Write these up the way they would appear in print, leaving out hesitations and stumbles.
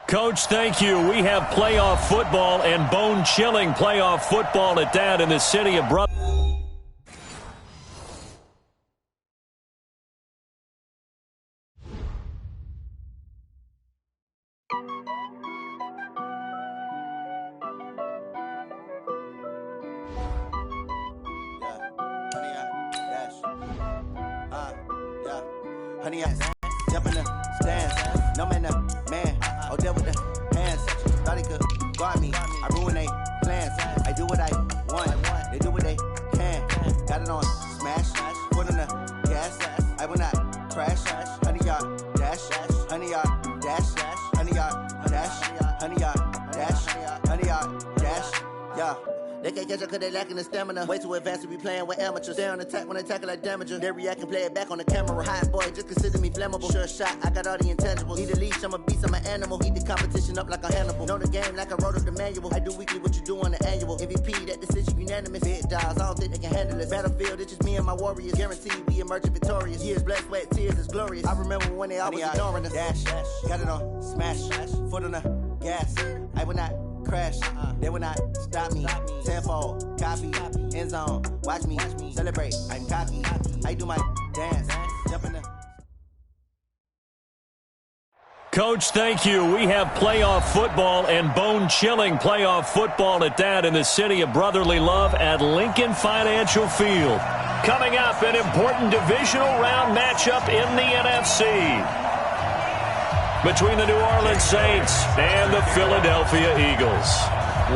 Coach, thank you. We have playoff football and bone-chilling playoff football at that in the city of Brotherly. Honey, I jump in the stands. No man, man. Oh, there with the hands. Thought he could guard me. I ruin they plans. I do what I want. They do what they can. Got it on smash. Foot on the gas. I will not crash. Honey, yard dash. Honey, yard dash. Honey, yard dash. Honey, yard dash. Honey, yard dash. Yeah. They can't catch up cause they lacking the stamina. Way too advanced to be playing with amateurs. Stay on attack when they tackle like damager. They react and play it back on the camera. Hot boy, just consider me flammable. Sure shot, I got all the intangibles. Need a leash, I'm a beast, I'm an animal. Eat the competition up like a Hannibal. Know the game like I wrote up the manual. I do weekly what you do on the annual. MVP, that decision unanimous. Big dogs, I don't think they can handle this. Battlefield, it's just me and my warriors. Guaranteed we emerging victorious. Years, blood, sweat, tears, is glorious. I remember when they always ignoring us. Dash, got it on smash. Foot on the gas. I will not crash, they will not stop me. Tenfold, copy, end zone, watch me celebrate. I'm cocky, I do my dance, jump in the. Coach, thank you. We have playoff football and bone-chilling playoff football at that in the city of brotherly love at Lincoln Financial Field. Coming up, an important divisional round matchup in the NFC. Between the New Orleans Saints and the Philadelphia Eagles.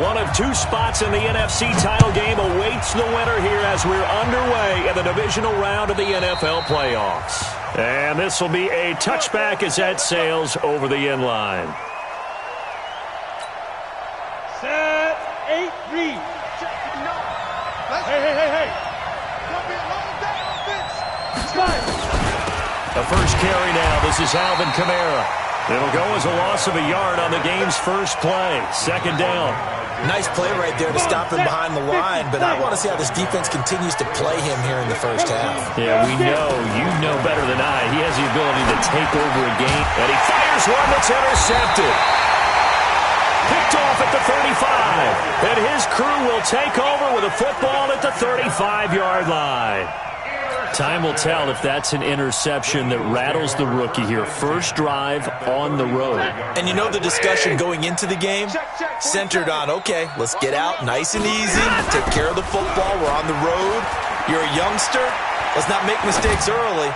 One of two spots in the NFC title game awaits the winner here as we're underway in the divisional round of the NFL playoffs. And this will be a touchback as that sails over the end line. Set, 8, read. Hey. The first carry now. This is Alvin Kamara. It'll go as a loss of a yard on the game's first play. Second down. Nice play right there to stop him behind the line, but I want to see how this defense continues to play him here in the first half. Yeah, we know. You know better than I. He has the ability to take over a game, and he fires one that's intercepted. Picked off at the 35, and his crew will take over with a football at the 35-yard line. Time will tell if that's an interception that rattles the rookie here. First drive on the road. And you know the discussion going into the game? Centered on, okay, let's get out nice and easy, take care of the football, we're on the road. You're a youngster, let's not make mistakes early.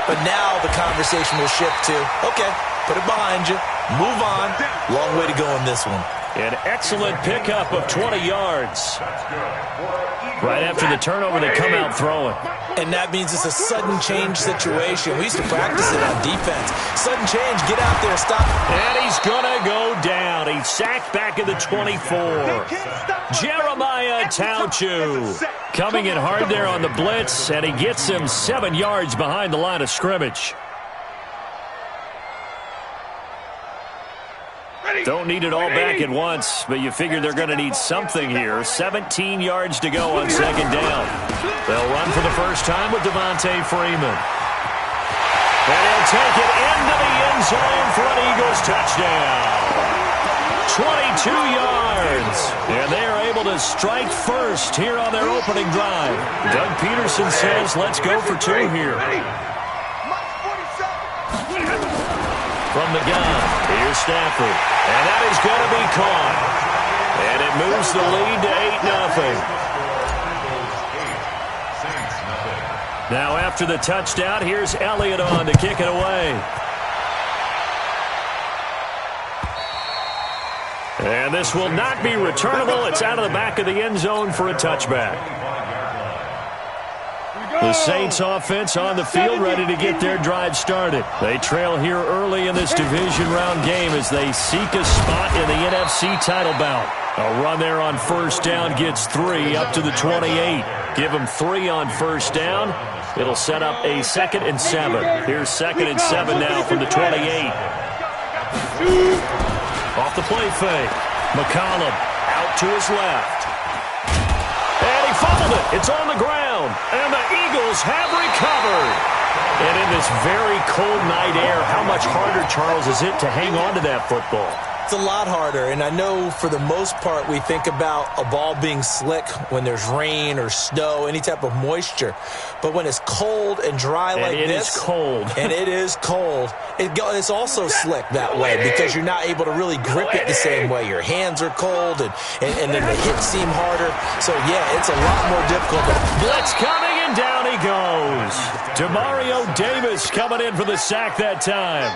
But now the conversation will shift to, okay, put it behind you, move on. Long way to go in this one. An excellent pickup of 20 yards. Right after the turnover, they come out throwing. And that means it's a sudden change situation. We used to practice it on defense. Sudden change, get out there, stop. And he's going to go down. He's sacked back at the 24. Jeremiah Tauchu coming in hard there on the blitz, and he gets him 7 yards behind the line of scrimmage. Don't need it all back at once, but you figure they're going to need something here. 17 yards to go on second down. They'll run for the first time with Devontae Freeman. And he'll take it into the end zone for an Eagles touchdown. 22 yards. And they are able to strike first here on their opening drive. Doug Peterson says, let's go for two here. From the gun, here's Stafford. And that is going to be caught. And it moves the lead to 8-0. Now after the touchdown, here's Elliott on to kick it away. And this will not be returnable. It's out of the back of the end zone for a touchback. The Saints offense on the field ready to get their drive started. They trail here early in this division round game as they seek a spot in the NFC title bout. A run there on first down gets 3 up to the 28. Give them 3 on first down. It'll set up a 2nd and 7. Here's 2nd and 7 now from the 28. Off the play fake. McCollum out to his left. And he fumbled it. It's on the ground. And the Eagles have recovered. And in this very cold night air, how much harder, Charles, is it to hang on to that football? It's a lot harder, and I know for the most part we think about a ball being slick when there's rain or snow, any type of moisture. But when it's cold and dry like this, it is cold. And it is cold, it's also slick that way because you're not able to really grip it the same way. Your hands are cold, and then the hits seem harder. So, yeah, it's a lot more difficult. Blitz coming, and down he goes. Demario Davis coming in for the sack that time.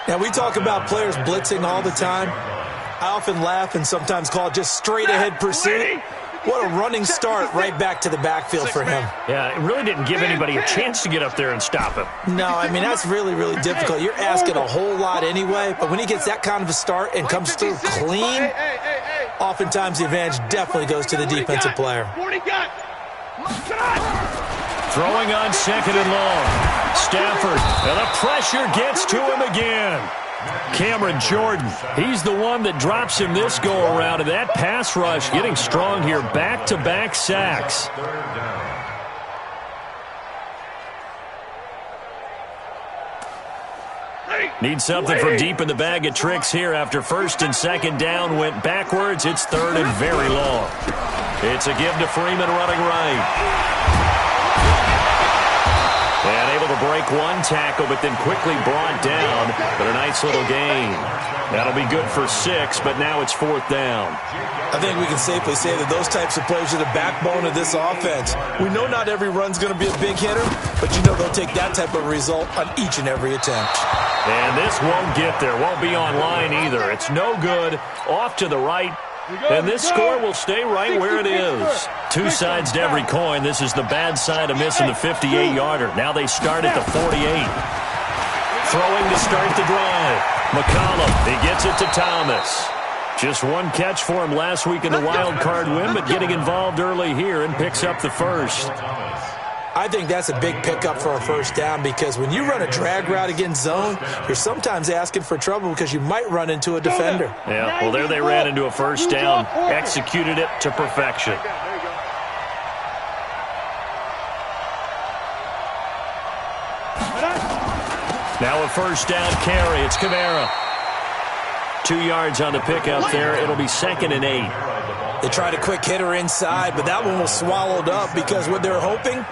Now, we talk about players blitzing all the time. I often laugh and sometimes call it just straight-ahead pursuit. What a running start right back to the backfield for him. Yeah, it really didn't give anybody a chance to get up there and stop him. No, I mean, that's really, really difficult. You're asking a whole lot anyway, but when he gets that kind of a start and comes through clean, oftentimes the advantage definitely goes to the defensive player. Throwing on 2nd and long. Stafford, and the pressure gets to him again. Cameron Jordan, he's the one that drops him this go-around, and that pass rush getting strong here, back-to-back sacks. Need something from deep in the bag of tricks here after 1st and 2nd down went backwards. It's 3rd and very long. It's a give to Freeman running right. And able to break one tackle, but then quickly brought down. But a nice little gain. That'll be good for 6, but now it's 4th down. I think we can safely say that those types of plays are the backbone of this offense. We know not every run's going to be a big hitter, but you know they'll take that type of result on each and every attempt. And this won't get there. Won't be on line either. It's no good. Off to the right. And this score will stay right where it is. Two sides to every coin. This is the bad side of missing the 58-yarder. Now they start at the 48. Throwing to start the drive. McCollum, he gets it to Thomas. Just one catch for him last week in the wild card win, but getting involved early here and picks up the first. I think that's a big pickup for a first down because when you run a drag route against zone, you're sometimes asking for trouble because you might run into a defender. Yeah, well, there they ran into a first down, executed it to perfection. Now a first down carry. It's Kamara. 2 yards on the pickup there. It'll be 2nd and 8. They tried a quick hitter inside, but that one was swallowed up because what they're hoping,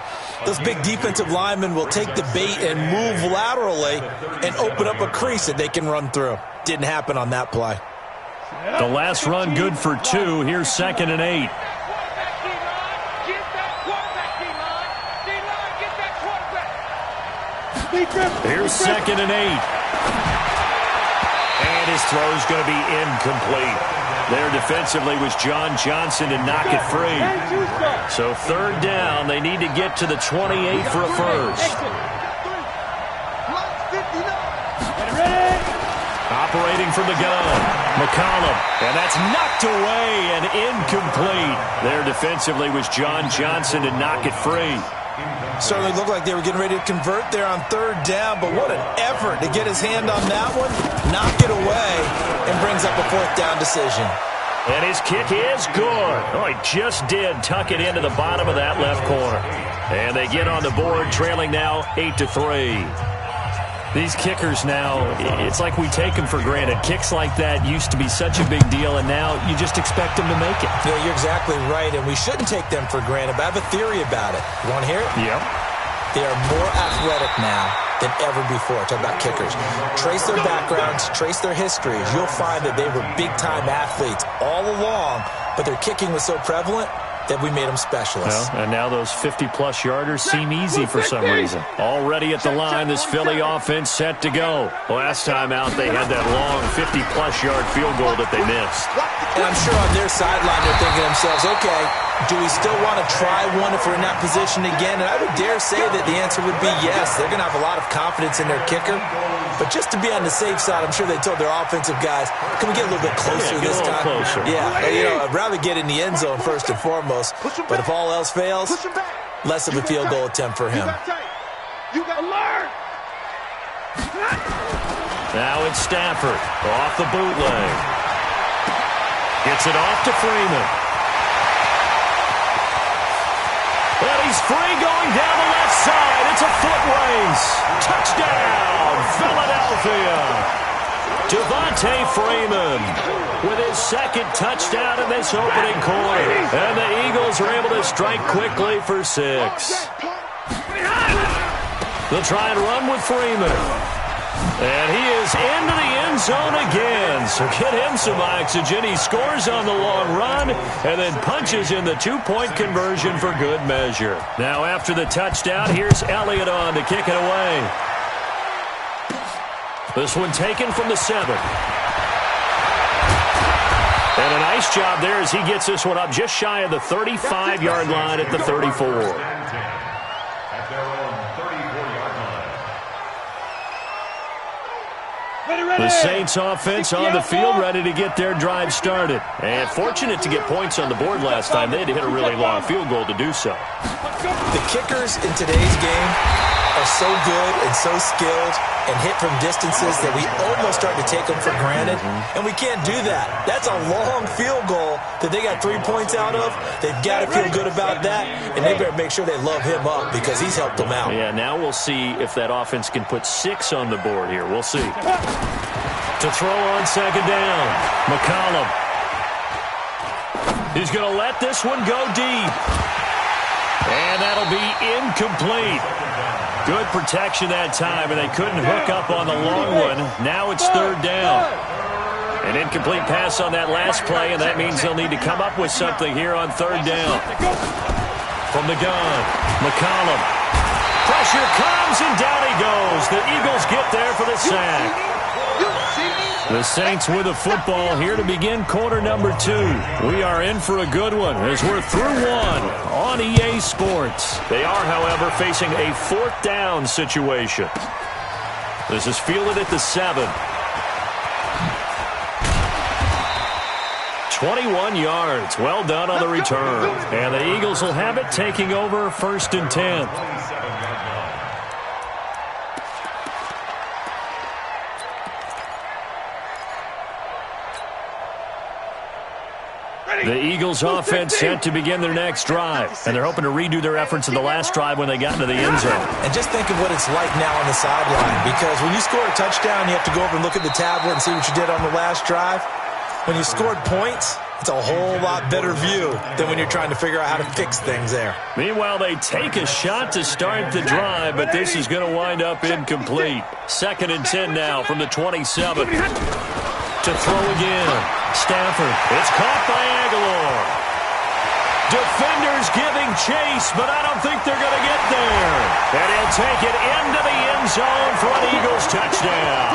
those big defensive linemen will take the bait and move laterally and open up a crease that they can run through. Didn't happen on that play. The last run good for 2. Here's 2nd and 8. Here's 2nd and 8. And his throw is going to be incomplete. There defensively was John Johnson to knock it free. So 3rd down, they need to get to the 28 for a first. Operating from the gun, McCollum, and that's knocked away and incomplete. There defensively was John Johnson to knock it free. Certainly looked like they were getting ready to convert there on 3rd down, but what an effort to get his hand on that one, knock it away, and brings up a 4th down decision. And his kick is good. Oh, he just did tuck it into the bottom of that left corner. And they get on the board, trailing now 8-3. These kickers now, it's like we take them for granted. Kicks like that used to be such a big deal, and now you just expect them to make it. Yeah, you're exactly right, and we shouldn't take them for granted, but I have a theory about it. You want to hear it? Yep. They are more athletic now than ever before. Talk about kickers. Trace their backgrounds, trace their histories. You'll find that they were big-time athletes all along, but their kicking was so prevalent that we made them specialists. Well, and now those 50-plus yarders seem easy for some reason. Already at the line, this Philly offense set to go. Last time out, they had that long 50-plus yard field goal that they missed. And I'm sure on their sideline they're thinking to themselves, okay, do we still want to try one if we're in that position again? And I would dare say that the answer would be yes. They're going to have a lot of confidence in their kicker. But just to be on the safe side, I'm sure they told their offensive guys, can we get a little bit closer this time? Closer. Yeah, you know, I'd rather get in the end zone first and foremost. But if all else fails, less of a field goal attempt for him. You got to learn. Now it's Stafford off the bootleg. Gets it off to Freeman. And he's free going down the left side. It's a foot race. Touchdown, Philadelphia. Devontae Freeman with his second touchdown in this opening quarter. And the Eagles are able to strike quickly for 6. They'll try and run with Freeman. And he is into the end zone again. So get him some oxygen. He scores on the long run and then punches in the 2-point conversion for good measure. Now after the touchdown, here's Elliott on to kick it away. This one taken from the 7. And a nice job there as he gets this one up just shy of the 35-yard line at the 34. The Saints offense on the field, ready to get their drive started. And fortunate to get points on the board last time. They had to hit a really long field goal to do so. The kickers in today's game are so good and so skilled and hit from distances that we almost start to take them for granted. And we can't do that. That's a long field goal that they got 3 points out of. They've got to feel good about that, and they better make sure they love him up because he's helped them out. Yeah, now we'll see if that offense can put 6 on the board here. We'll see. To throw on second down, McCollum. He's going to let this one go deep. And that'll be incomplete. Good protection that time, and they couldn't hook up on the long one. Now it's third down. An incomplete pass on that last play, and that means they'll need to come up with something here on third down. From the gun, McCollum. Pressure comes, and down he goes. The Eagles get there for the sack. The Saints with the football here to begin quarter number 2. We are in for a good one as we're through one on EA Sports. They are, however, facing a 4th down situation. This is fielded at the 7. 21 yards. Well done on the return. And the Eagles will have it, taking over 1st and 10. The Eagles offense set to begin their next drive, and they're hoping to redo their efforts in the last drive when they got into the end zone. And just think of what it's like now on the sideline, because when you score a touchdown, you have to go over and look at the tablet and see what you did on the last drive. When you scored points, it's a whole lot better view than when you're trying to figure out how to fix things there. Meanwhile, they take a shot to start the drive, but this is going to wind up incomplete. 2nd and 10 now from the 27. To throw again. Stafford. It's caught by Aguilar. Defenders giving chase, but I don't think they're going to get there. And he'll take it into the end zone for an Eagles touchdown.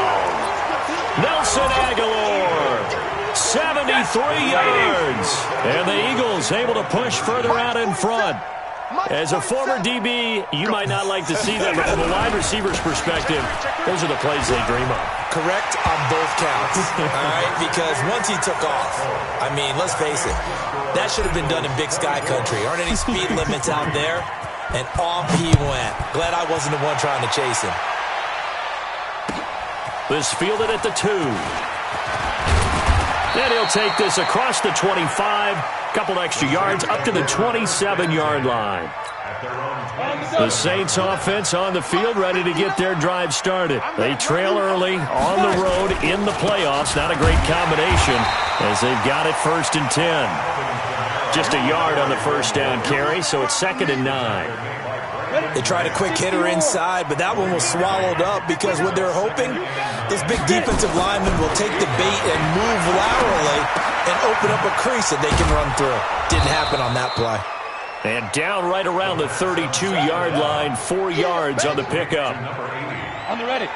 Nelson Aguilar. 73 yards. And the Eagles able to push further out in front. As a former DB, you might not like to see that, but from a wide receiver's perspective, those are the plays they dream of. Correct on both counts, all right? Because once he took off, I mean, let's face it, that should have been done in Big Sky Country. Aren't any speed limits out there? And off he went. Glad I wasn't the one trying to chase him. This fielded at the 2. And he'll take this across the 25, couple extra yards up to the 27-yard line. The Saints offense on the field, ready to get their drive started. They trail early on the road in the playoffs. Not a great combination as they've got it 1st and 10. Just a yard on the first down carry, so it's 2nd and 9. They tried a quick hitter inside, but that one was swallowed up because what they're hoping, those big defensive linemen will take the bait and move laterally and open up a crease that they can run through. Didn't happen on that play. And down right around the 32-yard line, 4 yards on the pickup. On the ready.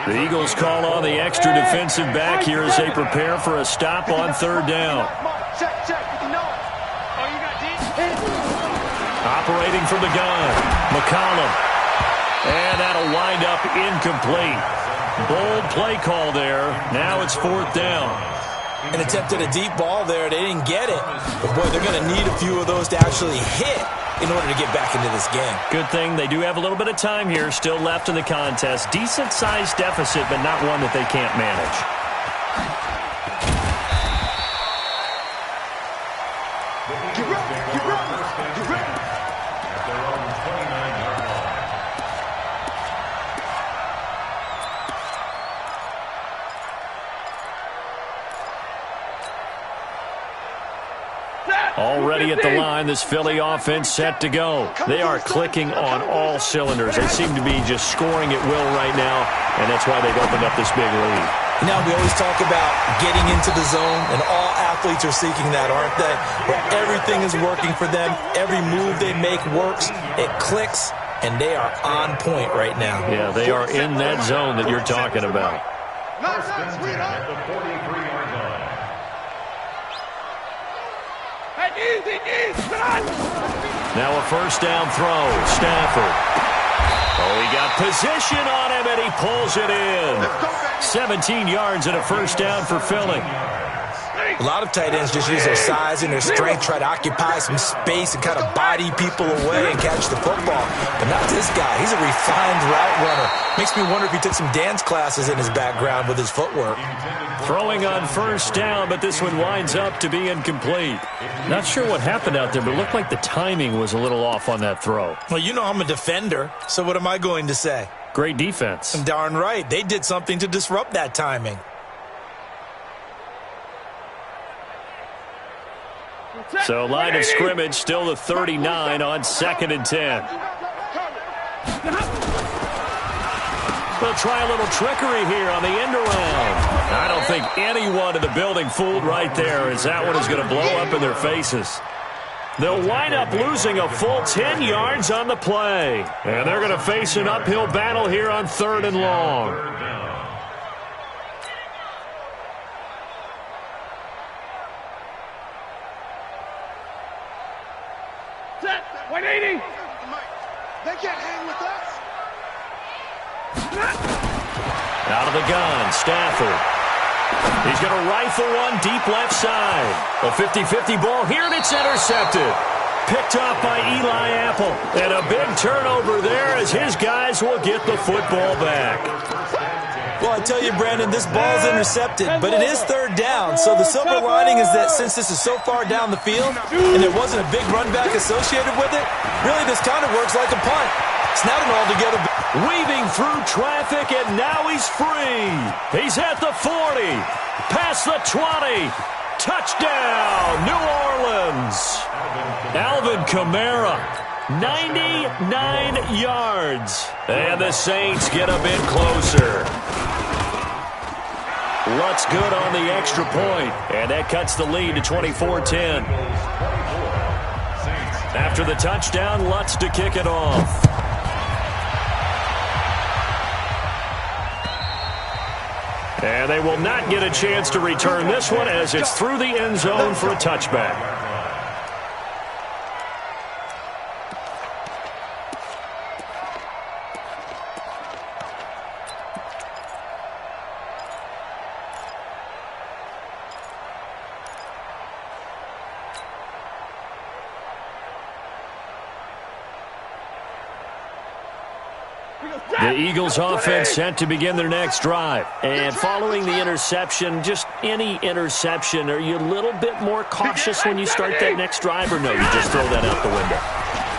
The Eagles call on the extra defensive back here as they prepare for a stop on third down. Check. No. Oh, you got deep? Operating from the gun, McCollum. And that'll wind up incomplete. Bold play call there. Now it's 4th down. An attempt at a deep ball there. They didn't get it. But, boy, they're going to need a few of those to actually hit in order to get back into this game. Good thing they do have a little bit of time here still left in the contest. Decent-sized deficit, but not one that they can't manage. Already at the line, this Philly offense set to go. They are clicking on all cylinders. They seem to be just scoring at will right now, and that's why they've opened up this big lead. Now, we always talk about getting into the zone, and all athletes are seeking that, aren't they? Where everything is working for them, every move they make works, it clicks, and they are on point right now. Yeah, they are in that zone that you're talking about. Now a first down throw, Stafford. Oh, he got position on him, and he pulls it in. 17 yards and a first down for Philly. A lot of tight ends just use their size and their strength, try to occupy some space and kind of body people away and catch the football. But not this guy. He's a refined route runner. Makes me wonder if he took some dance classes in his background with his footwork. Throwing on first down, but this one winds up to be incomplete. Not sure what happened out there, but it looked like the timing was a little off on that throw. Well, you know I'm a defender, so what am I going to say? Great defense. Darn right. They did something to disrupt that timing. So line of scrimmage still the 39 on 2nd and 10. They'll try a little trickery here on the end around. I don't think anyone in the building fooled right there, as that one is going to blow up in their faces. They'll wind up losing a full 10 yards on the play. And they're going to face an uphill battle here on 3rd and long. Set, 180. They can't hang with us. Out of the gun, Stafford. He's going to rifle one deep left side. A 50-50 ball here, and it's intercepted. Picked off by Eli Apple. And a big turnover there as his guys will get the football back. Well, I tell you, Brandon, this ball is intercepted, but it is 3rd down. So the silver lining is that since this is so far down the field and there wasn't a big run back associated with it, really this kind of works like a punt. It's not an altogether... Weaving through traffic, and now he's free. He's at the 40, past the 20. Touchdown, New Orleans. Alvin Kamara, 99 yards. And the Saints get a bit closer. Lutz good on the extra point, and that cuts the lead to 24-10. After the touchdown, Lutz to kick it off. And they will not get a chance to return this one as it's through the end zone for a touchback. The Eagles offense set to begin their next drive. And following the interception, just any interception, are you a little bit more cautious when you start that next drive, or no, you just throw that out the window?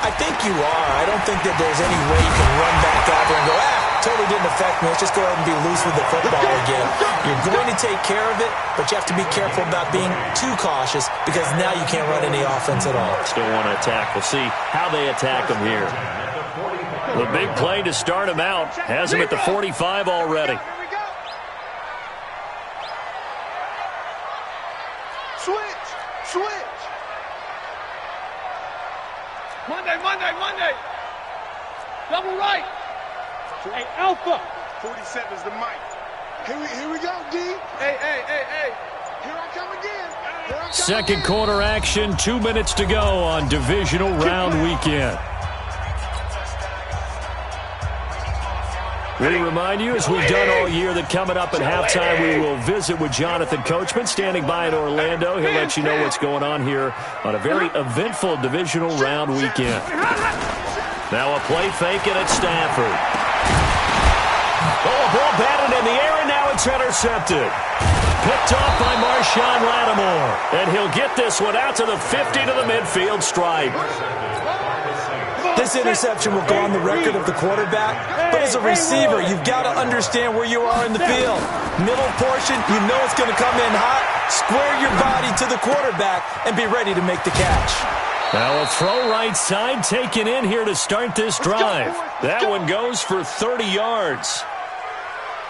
I think you are. I don't think that there's any way you can run back out there and go, totally didn't affect me. Let's just go ahead and be loose with the football again. You're going to take care of it, but you have to be careful about being too cautious because now you can't run any offense at all. Still want to attack. We'll see how they attack them here. The big play to start him out has him at the 45 already. Switch. Monday. Double right. Hey, Alpha. 47 is the mic. Here we go, D. Hey. Here I come again. Second quarter action, 2 minutes to go on divisional round weekend. We remind you, as we've done all year, that coming up at halftime, we will visit with Jonathan Coachman, standing by in Orlando. He'll let you know what's going on here on a very eventful divisional round weekend. Now a play fake, and it's Stafford. Oh, a ball batted in the air, and now it's intercepted. Picked off by Marshawn Lattimore. And he'll get this one out to the 50 to the midfield stripe. This interception will go on the record of the quarterback, but as a receiver, you've got to understand where you are in the field. Middle portion, you know it's going to come in hot. Square your body to the quarterback and be ready to make the catch. Now a throw right side taken in here to start this drive. That one goes for 30 yards.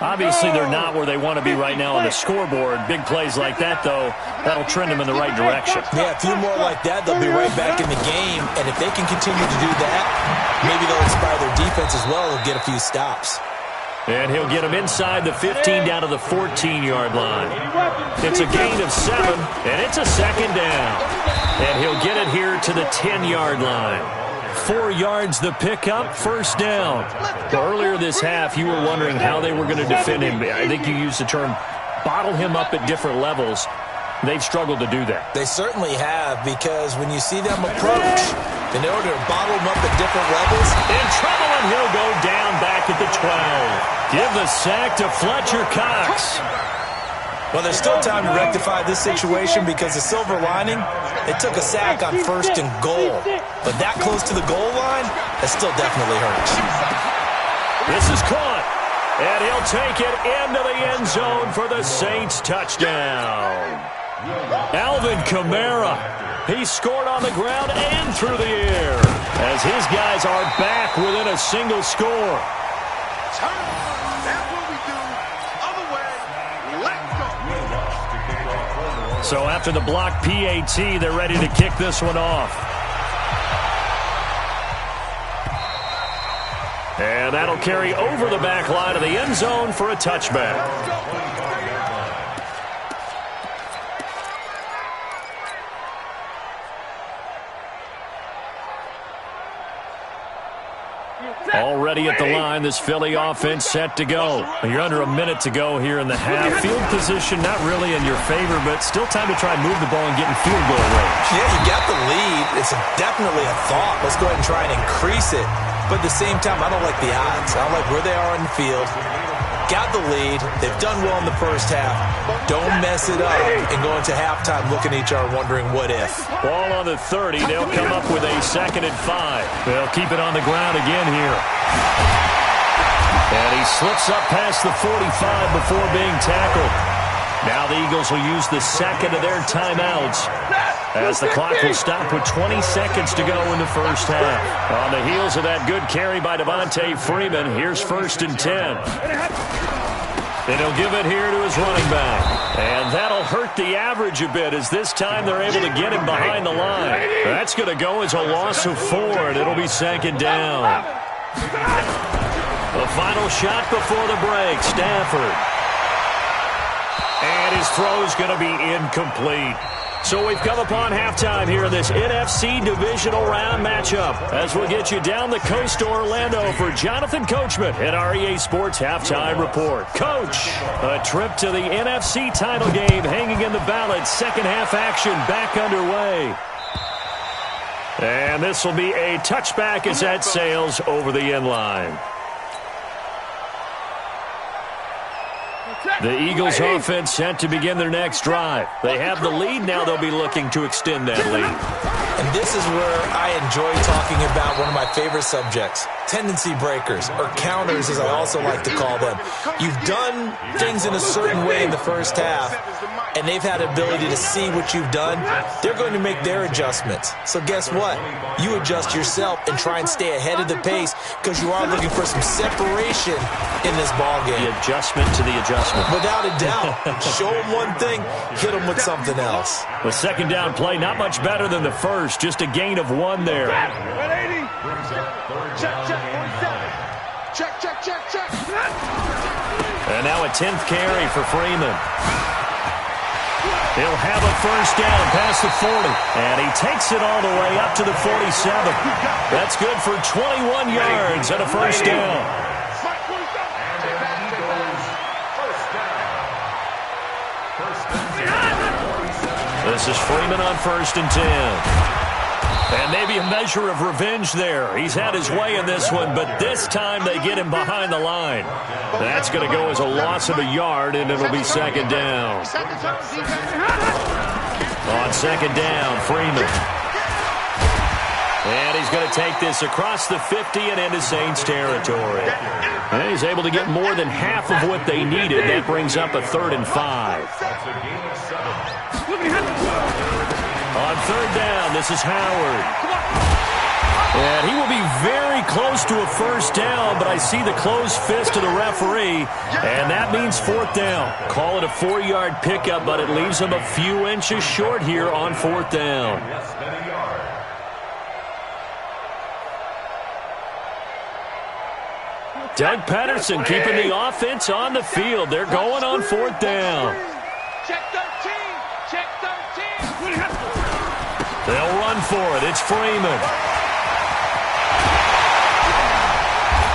Obviously, they're not where they want to be right now on the scoreboard. Big plays like that, though, that'll trend them in the right direction. Yeah, a few more like that, they'll be right back in the game. And if they can continue to do that, maybe they'll inspire their defense as well. They'll get a few stops. And he'll get them inside the 15 down to the 14-yard line. It's a gain of 7, and it's a second down. And he'll get it here to the 10-yard line. 4 yards the pickup, first down. Earlier this half, you were wondering how they were going to defend him. I think you used the term bottle him up at different levels. They've struggled to do that. They certainly have, because when you see them approach, in order to bottle them up at different levels. In trouble, and he'll go down back at the 12. Give the sack to Fletcher Cox. Well, there's still time to rectify this situation because the silver lining, they took a sack on 1st and goal. But that close to the goal line, that still definitely hurts. This is caught, and he'll take it into the end zone for the Saints touchdown. Alvin Kamara, he scored on the ground and through the air as his guys are back within a single score. So after the block PAT, they're ready to kick this one off. And that'll carry over the back line of the end zone for a touchback. Already at the line, this Philly offense set to go. You're under a minute to go here in the half. Field position not really in your favor, but still time to try and move the ball and get in field goal range. Yeah, you got the lead. It's definitely a thought. Let's go ahead and try and increase it. But at the same time, I don't like the odds. I don't like where they are on the field. Got the lead. They've done well in the first half. Don't mess it up and go into halftime looking at each other wondering what if. Ball on the 30. They'll come up with a 2nd and 5. They'll keep it on the ground again here. And he slips up past the 45 before being tackled. Now the Eagles will use the second of their timeouts as the clock will stop with 20 seconds to go in the first half. On the heels of that good carry by Devontae Freeman, here's 1st and 10. And he'll give it here to his running back. And that'll hurt the average a bit as this time they're able to get him behind the line. That's going to go as a loss of 4, and it'll be 2nd down. The final shot before the break, Stafford. And his throw's going to be incomplete. So we've come upon halftime here in this NFC Divisional Round matchup as we'll get you down the coast to Orlando for Jonathan Coachman at our EA Sports Halftime Report. Coach, a trip to the NFC title game hanging in the balance. Second half action back underway. And this will be a touchback as that sails over the end line. The Eagles offense set to begin their next drive. They have the lead. Now they'll be looking to extend that lead. And this is where I enjoy talking about one of my favorite subjects, tendency breakers, or counters as I also like to call them. You've done things in a certain way in the first half, and they've had the ability to see what you've done. They're going to make their adjustments. So guess what? You adjust yourself and try and stay ahead of the pace because you are looking for some separation in this ballgame. The adjustment to the adjustment. Without a doubt. Show them one thing, hit them with something else. The second down play, not much better than the first. Just a gain of 1 there. 180. Check. And now a 10th carry for Freeman. He'll have a first down past the 40. And he takes it all the way up to the 47. That's good for 21 yards and a first down. This is Freeman on 1st and 10. And maybe a measure of revenge there. He's had his way in this one, but this time they get him behind the line. That's going to go as a loss of a yard, and it'll be 2nd down. On 2nd down, Freeman. And he's going to take this across the 50 and into Saints territory. And he's able to get more than half of what they needed. That brings up a 3rd and 5. On 3rd down, this is Howard. And he will be very close to a 1st down, but I see the closed fist of the referee, and that means 4th down. Call it a 4-yard pickup, but it leaves him a few inches short here on 4th down. Doug Pederson keeping the offense on the field. They're going on 4th down. Check 13. Check 13. They'll run for it. It's Freeman.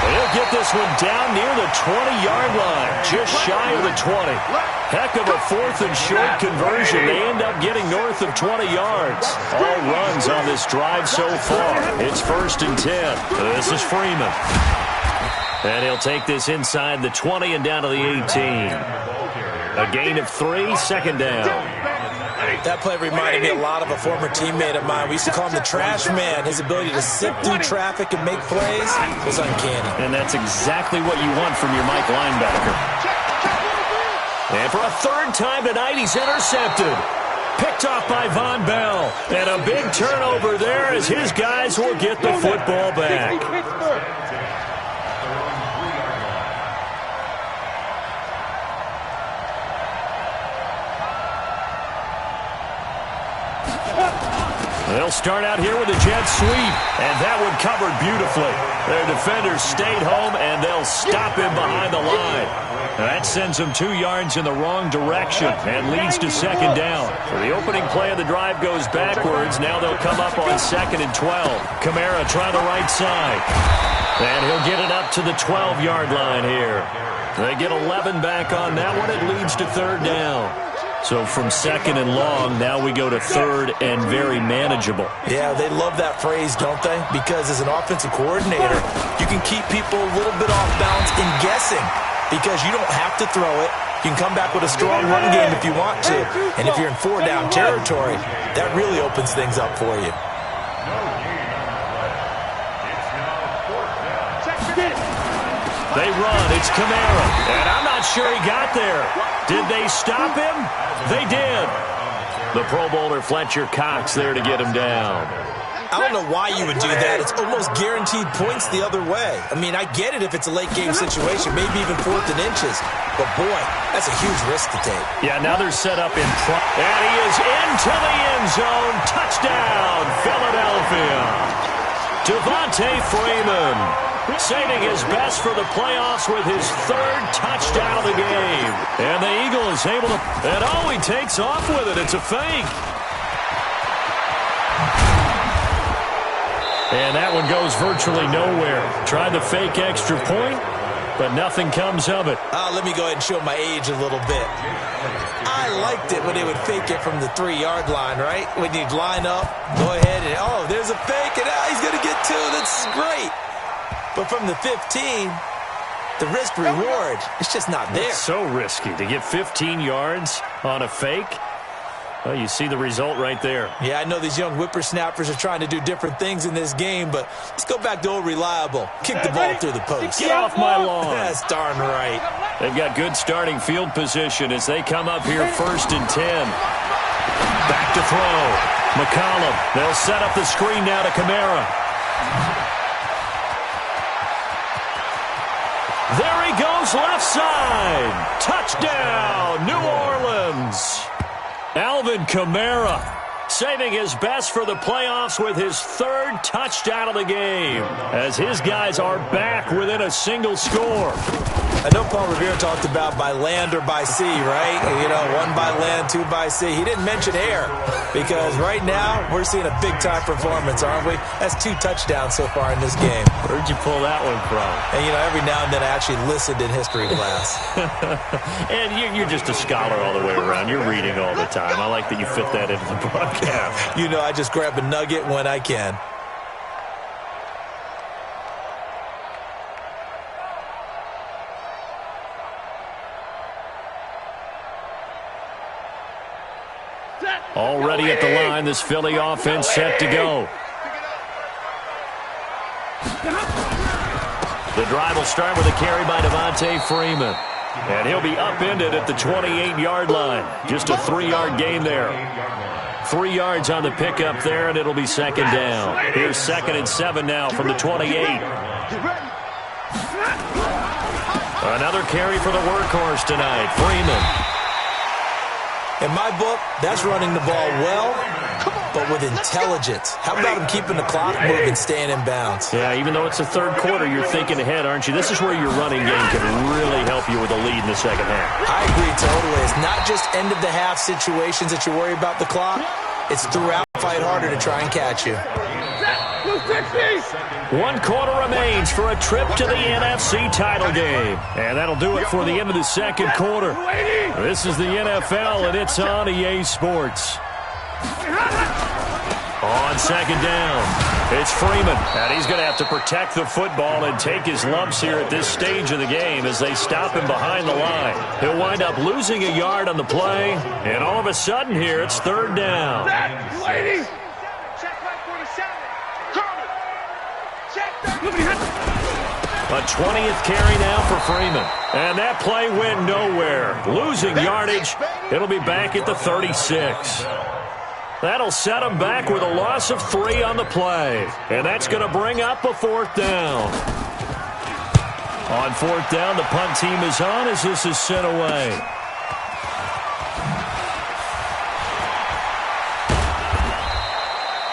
They'll get this one down near the 20-yard line, just shy of the 20. Heck of a 4th and short conversion. They end up getting north of 20 yards. All runs on this drive so far. It's 1st and 10. This is Freeman. And he'll take this inside the 20 and down to the 18. A gain of 3, 2nd down. That play reminded me a lot of a former teammate of mine. We used to call him the trash man. His ability to sift through traffic and make plays was uncanny. And that's exactly what you want from your Mike linebacker. And for a 3rd time tonight, he's intercepted. Picked off by Von Bell. And a big turnover there as his guys will get the football back. They'll start out here with a jet sweep, and that one covered beautifully. Their defenders stayed home, and they'll stop him behind the line. That sends them 2 yards in the wrong direction and leads to 2nd down. So the opening play of the drive goes backwards. Now they'll come up on 2nd and 12. Kamara try the right side. And he'll get it up to the 12-yard line here. They get 11 back on that one. It leads to 3rd down. So from 2nd and long, now we go to 3rd and very manageable. Yeah, they love that phrase, don't they? Because as an offensive coordinator, you can keep people a little bit off balance in guessing because you don't have to throw it. You can come back with a strong run game if you want to. And if you're in 4-down territory, that really opens things up for you. They run. It's Kamara. And I'm not sure he got there. Did they stop him? They did. The Pro Bowler Fletcher Cox there to get him down. I don't know why you would do that. It's almost guaranteed points the other way. I mean, I get it if it's a late-game situation, maybe even 4th and inches. But, boy, that's a huge risk to take. Yeah, now they're set up in front. And he is into the end zone. Touchdown, Philadelphia. Devontae Freeman. Saving his best for the playoffs with his 3rd touchdown of the game. And the Eagle is able to... And oh, he takes off with it. It's a fake. And that one goes virtually nowhere. Tried the fake extra point, but nothing comes of it. Let me go ahead and show my age a little bit. I liked it when they would fake it from the 3-yard line, right? When you'd line up, go ahead and, oh, there's a fake, and he's going to get 2. That's great. But from the 15, the risk-reward, it's just not there. It's so risky to get 15 yards on a fake. Well, you see the result right there. Yeah, I know these young whippersnappers are trying to do different things in this game, but let's go back to old reliable. Kick the ball through the post. Get off my lawn. That's darn right. They've got good starting field position as they come up here 1st and 10. Back to throw. McCollum. They'll set up the screen now to Kamara. There he goes, left side. Touchdown, New Orleans. Alvin Kamara saving his best for the playoffs with his 3rd touchdown of the game as his guys are back within a single score. I know Paul Revere talked about by land or by sea, right? You know, 1 by land, 2 by sea. He didn't mention air because right now we're seeing a big-time performance, aren't we? That's 2 touchdowns so far in this game. Where'd you pull that one from? And, you know, every now and then I actually listened in history class. And you're just a scholar all the way around. You're reading all the time. I like that you fit that into the broadcast. You know, I just grab a nugget when I can. Already at the line, this Philly offense set to go. The drive will start with a carry by Devontae Freeman. And he'll be upended at the 28-yard line. Just a 3-yard gain there. 3 yards on the pickup there, and it'll be second down. Here's 2nd and 7 now from the 28. Another carry for the workhorse tonight, Freeman. In my book, that's running the ball well, but with intelligence. How about him keeping the clock moving, staying in bounds? Yeah, even though it's the third quarter, you're thinking ahead, aren't you? This is where your running game can really help you with a lead in the second half. I agree totally. It's not just end-of-the-half situations that you worry about the clock. It's throughout. Fight harder to try and catch you. 1 quarter remains for a trip to the NFC title game. And that'll do it for the end of the second quarter. This is the NFL, and it's on EA Sports. On second down, it's Freeman. And he's going to have to protect the football and take his lumps here at this stage of the game as they stop him behind the line. He'll wind up losing a yard on the play. And all of a sudden here, it's third down. A 20th carry now for Freeman. And that play went nowhere. Losing yardage. It'll be back at the 36. That'll set him back with a loss of 3 on the play. And that's going to bring up a 4th down. On 4th down, the punt team is on as this is sent away.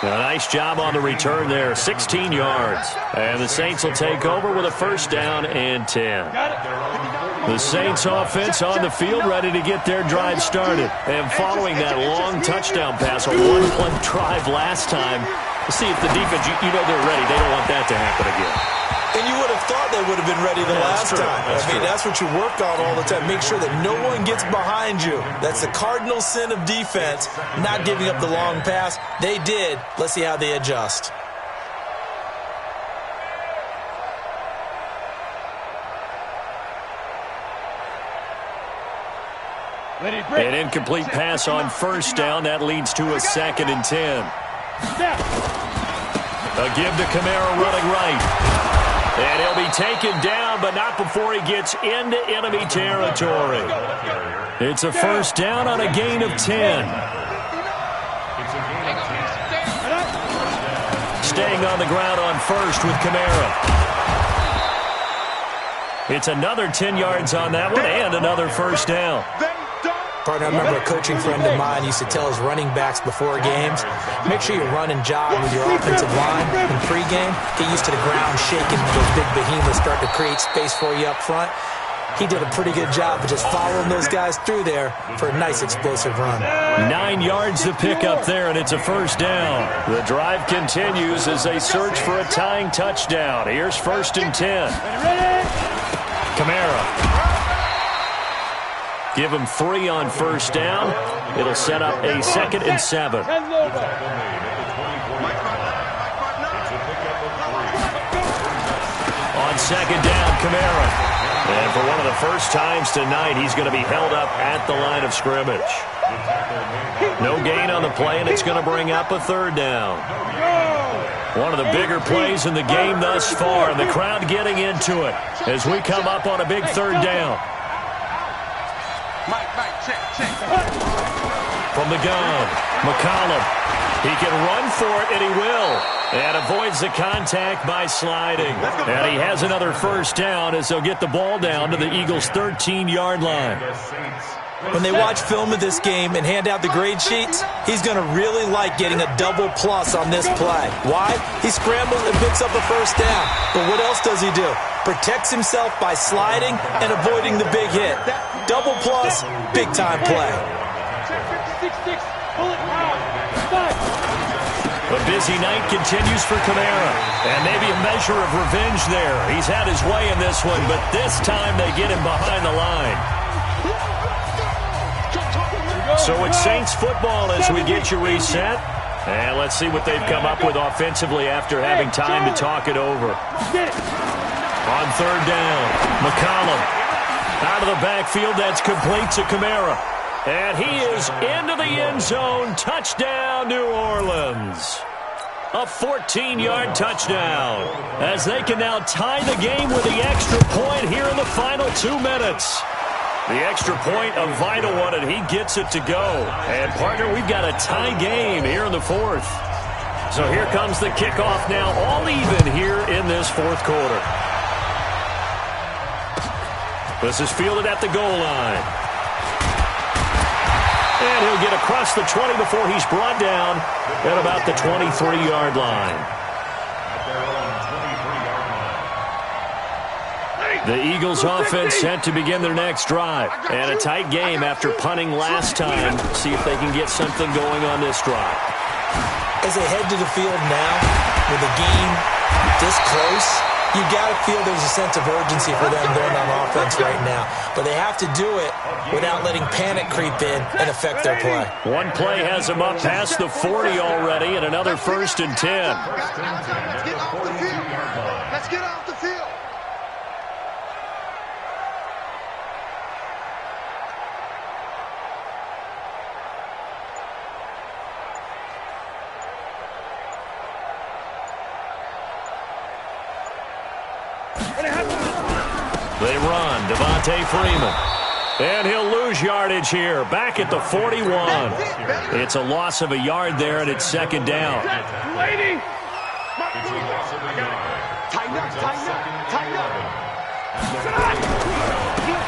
A nice job on the return there, 16 yards. And the Saints will take over with a 1st down and 10. The Saints offense on the field ready to get their drive started. And following that long touchdown pass, a one-play drive last time, see if the defense, you know they're ready. They don't want that to happen again. And you would have thought they would have been ready the last time. That's what you work on all the time. Make sure that no one gets behind you. That's the cardinal sin of defense, not giving up the long pass. They did. Let's see how they adjust. An incomplete pass on 1st down. That leads to a 2nd and 10. A give to Kamara running right. And he'll be taken down, but not before he gets into enemy territory. It's a 1st down on a gain of 10. Staying on the ground on 1st with Kamara. It's another 10 yards on that one and another 1st down. Partner, I remember a coaching friend of mine used to tell his running backs before games, make sure you run and jog with your offensive line in pregame. Get used to the ground shaking when those big behemoths start to create space for you up front. He did a pretty good job of just following those guys through there for a nice explosive run. 9 yards to pick up there, and it's a 1st down. The drive continues as they search for a tying touchdown. Here's 1st and 10. Kamara. Give him 3 on 1st down. It'll set up a 2nd and 7. On 2nd down, Kamara. And for one of the first times tonight, he's going to be held up at the line of scrimmage. No gain on the play, and it's going to bring up a 3rd down. One of the bigger plays in the game thus far, and the crowd getting into it as we come up on a big 3rd down. From the gun, McCollum. He can run for it, and he will. And avoids the contact by sliding. And he has another 1st down as they'll get the ball down to the Eagles' 13-yard line. When they watch film of this game and hand out the grade sheets, he's going to really like getting a double plus on this play. Why? He scrambles and picks up a 1st down. But what else does he do? Protects himself by sliding and avoiding the big hit. Double plus, big-time play. A busy night continues for Kamara. And maybe a measure of revenge there. He's had his way in this one, but this time they get him behind the line. So it's Saints football as we get you reset. And let's see what they've come up with offensively after having time to talk it over. On 3rd down, McCollum. Out of the backfield, that's complete to Kamara. And he is into the end zone. Touchdown, New Orleans. A 14-yard touchdown, as they can now tie the game with the extra point here in the final 2 minutes. The extra point, a vital one, and he gets it to go. And, partner, we've got a tie game here in the fourth. So here comes the kickoff now, all even here in this fourth quarter. This is fielded at the goal line. And he'll get across the 20 before he's brought down at about the 23-yard line. The Eagles offense set to begin their next drive. And a tight game after punting last time. See if they can get something going on this drive. As they head to the field now, with the game this close, you got to feel there's a sense of urgency for them going on offense right now. But they have to do it without letting panic creep in and affect their play. One play has them up past the 40 already, and another 1st and 10. Let's get off the field. Let's get off the field. They run, Devontae Freeman. And he'll lose yardage here, back at the 41. It's a loss of a yard there, and it's 2nd down. Lady! Tighten up.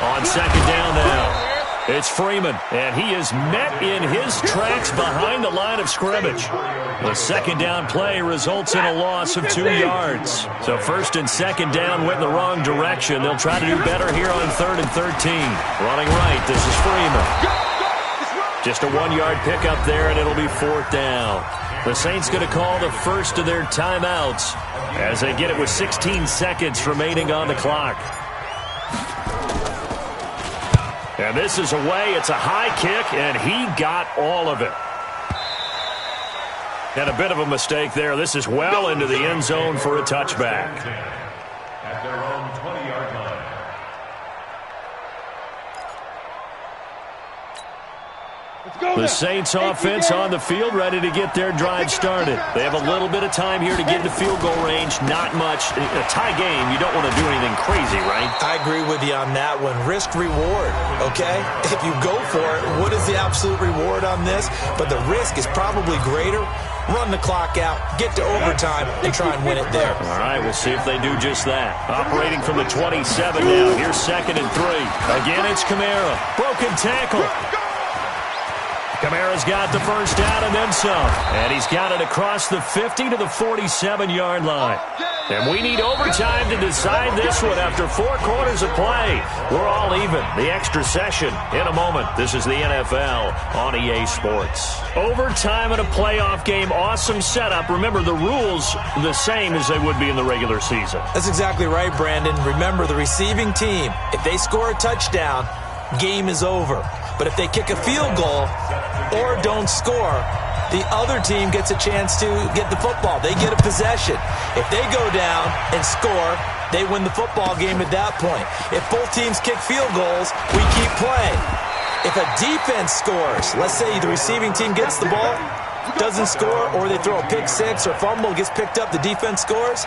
On 2nd down now, it's Freeman, and he is met in his tracks behind the line of scrimmage. The 2nd down play results in a loss of 2 yards. So 1st and 2nd down went in the wrong direction. They'll try to do better here on 3rd and 13. Running right, this is Freeman. Just a 1-yard pickup there, and it'll be 4th down. The Saints going to call the first of their timeouts as they get it with 16 seconds remaining on the clock. And this is away. It's a high kick, and he got all of it. And a bit of a mistake there. This is well into the end zone for a touchback. At their own 20-yard line. The Saints offense on the field, ready to get their drive started. They have a little bit of time here to get into field goal range. Not much. A tie game, you don't want to do anything crazy, right? I agree with you on that one. Risk-reward, okay? If you go for it, what is the absolute reward on this? But the risk is probably greater. Run the clock out, get to overtime, and try and win it there. All right, we'll see if they do just that. Operating from the 27 now. Here's 2nd and 3. Again, it's Kamara. Broken tackle. Kamara's got the first down and then some. And he's got it across the 50 to the 47-yard line. And we need overtime to decide this one after 4 quarters of play. We're all even. The extra session in a moment. This is the NFL on EA Sports. Overtime in a playoff game. Awesome setup. Remember, the rules the same as they would be in the regular season. That's exactly right, Brandon. Remember, the receiving team, if they score a touchdown, game is over. But if they kick a field goal or don't score, the other team gets a chance to get the football. They get a possession. If they go down and score, they win the football game at that point. If both teams kick field goals, we keep playing. If a defense scores, let's say the receiving team gets the ball, doesn't score, or they throw a pick six or fumble, gets picked up, the defense scores,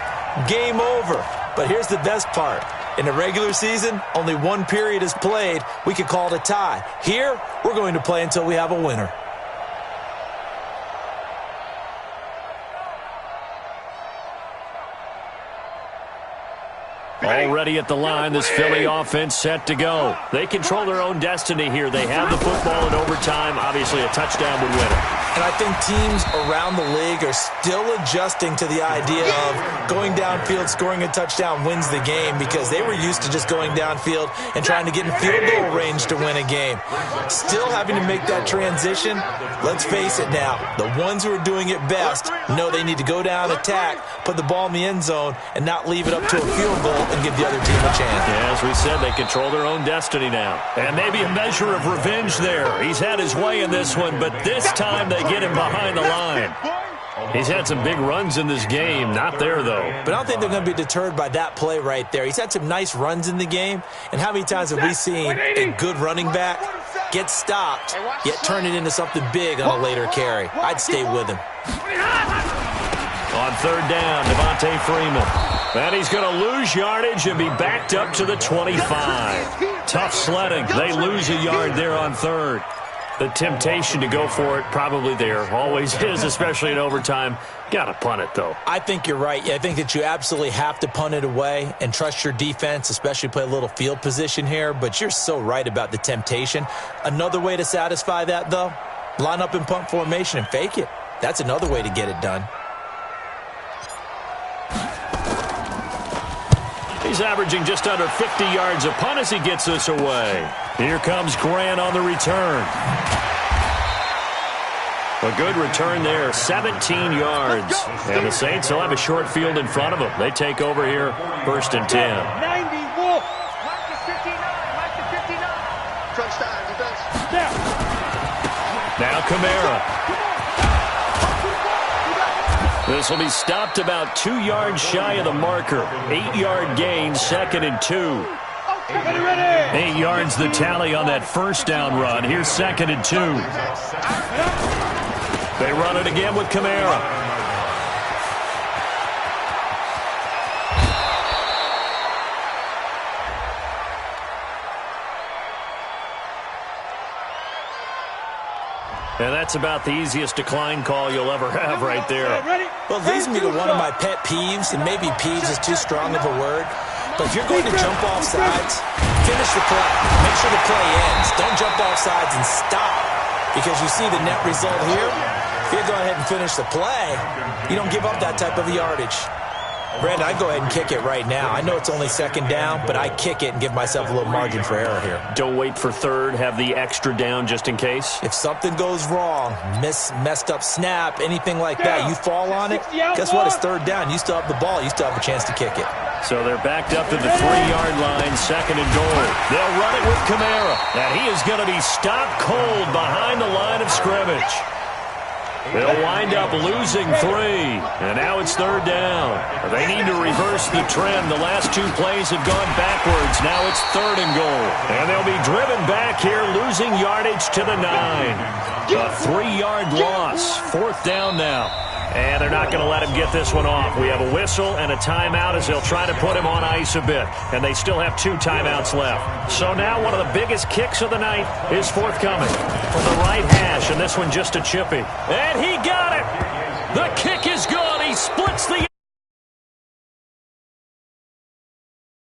game over. But here's the best part. In the regular season, only 1 period is played. We could call it a tie. Here, we're going to play until we have a winner. Already at the line, this Philly offense set to go. They control their own destiny here. They have the football in overtime. Obviously, a touchdown would win it. And I think teams around the league are still adjusting to the idea of going downfield, scoring a touchdown wins the game, because they were used to just going downfield and trying to get in field goal range to win a game. Still having to make that transition. Let's face it now, the ones who are doing it best know they need to go down, attack, put the ball in the end zone, and not leave it up to a field goal and give the other team a chance. Yeah, as we said, they control their own destiny now. And maybe a measure of revenge there. He's had his way in this one, but this time they get him behind the line. He's had some big runs in this game. Not there, though. But I don't think they're going to be deterred by that play right there. He's had some nice runs in the game. And how many times have we seen a good running back get stopped, yet turn it into something big on a later carry? I'd stay with him. On third down, Devontae Freeman. And he's going to lose yardage and be backed up to the 25. Tough sledding. They lose a yard there on third. The temptation to go for it probably there. Always is, especially in overtime. Got to punt it, though. I think you're right. I think that you absolutely have to punt it away and trust your defense, especially play a little field position here. But you're so right about the temptation. Another way to satisfy that, though, line up in punt formation and fake it. That's another way to get it done. He's averaging just under 50 yards a punt as he gets this away. Here comes Grant on the return. A good return there, 17 yards. And the Saints will have a short field in front of them. They take over here, 1st and 10. 90, Wolf. Mark the 59. Mark the 59. Touchdown, defense. Now Kamara. This will be stopped about 2 yards shy of the marker. 8-yard gain, 2nd and 2. 8 yards the tally on that first down run. Here's 2nd and 2. They run it again with Kamara. And that's about the easiest decline call you'll ever have right there. Well, it leads me to one of my pet peeves, and maybe peeves is too strong of a word. But if you're going to jump off sides, finish the play. Make sure the play ends. Don't jump off sides and stop. Because you see the net result here. If you go ahead and finish the play, you don't give up that type of yardage. Brandon, I'd go ahead and kick it right now. I know it's only 2nd down, but I kick it and give myself a little margin for error here. Don't wait for third. Have the extra down just in case. If something goes wrong, messed up snap, anything like that, you fall on it, guess what? It's 3rd down. You still have the ball. You still have a chance to kick it. So they're backed up to the 3-yard line, 2nd and goal. They'll run it with Kamara. And he is going to be stopped cold behind the line of scrimmage. They'll wind up losing 3, and now it's 3rd down. They need to reverse the trend. The last 2 plays have gone backwards. Now it's 3rd and goal. And they'll be driven back here, losing yardage to the 9. A 3-yard loss. 4th down now. And they're not going to let him get this one off. We have a whistle and a timeout as they'll try to put him on ice a bit. And they still have 2 timeouts left. So now one of the biggest kicks of the night is forthcoming from the right hash. And this one just a chippy. And he got it. The kick is good. He splits the